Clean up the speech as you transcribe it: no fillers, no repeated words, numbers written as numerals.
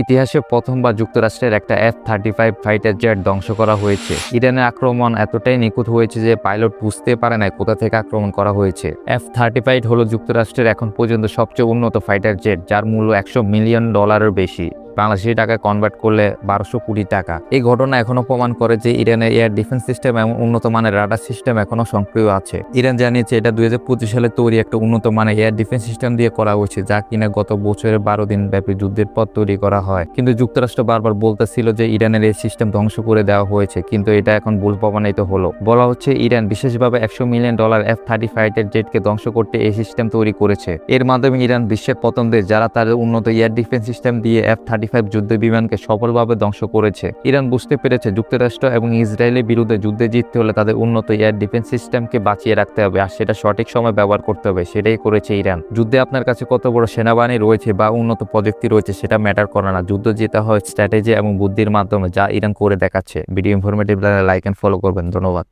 ইতিহাসে প্রথমবার যুক্তরাষ্ট্রের একটা F-35 ফাইটার জেট ধ্বংস করা হয়েছে। ইরানের আক্রমণ এতটাই নিখুঁত হয়েছে যে পাইলট বুঝতে পারে না কোথা থেকে আক্রমণ করা হয়েছে। F-35 হলো যুক্তরাষ্ট্রের এখন পর্যন্ত সবচেয়ে উন্নত ফাইটার জেট, যার মূল্য $100 মিলিয়ন বেশি। বাংলাদেশি টাকায় কনভার্ট করলে 1200 কোটি টাকা। এই ঘটনা এখনো প্রমাণ করে যে ইরানের এয়ার ডিফেন্স সিস্টেম এবং উন্নত মানের রাডার সিস্টেম এখনো সক্রিয় আছে। ইরান জানিয়েছে এটা 2025 সালে তৈরি একটা উন্নত মানের এয়ার ডিফেন্স সিস্টেম দিয়ে করা হয়েছে, যা কিনা গত বছরের 12 দিন ব্যাপী যুদ্ধের পর তৈরি করা হয়। কিন্তু যুক্তরাষ্ট্র বারবার বলতেছিল যে ইরানের এই সিস্টেম ধ্বংস করে দেওয়া হয়েছে, কিন্তু এটা এখন ভুল প্রমাণিত হলো। বলা হচ্ছে ইরান বিশেষভাবে $100 মিলিয়ন F-35 ফাইটার জেটকে ধ্বংস করতে এই সিস্টেম তৈরি করেছে। এর মাধ্যমে ইরান বিশ্বের প্রথম দেশ যারা তাদের উন্নত এয়ার ডিফেন্স সিস্টেম দিয়ে F-35 যুদ্ধ বিমানকে সফলভাবে ধ্বংস করেছে। ইরান বুঝতে পেরেছে যুক্তরাষ্ট্র এবং ইসরায়েলের বিরুদ্ধে যুদ্ধে জিততে হলে তাদের উন্নত এয়ার ডিফেন্স সিস্টেমকে বাঁচিয়ে রাখতে হবে, আর সেটা সঠিক সময় ব্যবহার করতে হবে। সেটাই করেছে ইরান। যুদ্ধে আপনার কাছে কত বড় সেনাবাহিনী রয়েছে বা উন্নত প্রযুক্তি রয়েছে সেটা ম্যাটার করে না, যুদ্ধ জেতা হয় স্ট্র্যাটেজি এবং বুদ্ধির মাধ্যমে, যা ইরান করে দেখাচ্ছে। ভিডিও ইনফরমেটিভ লাগলে লাইক এন্ড ফলো করবেন। ধন্যবাদ।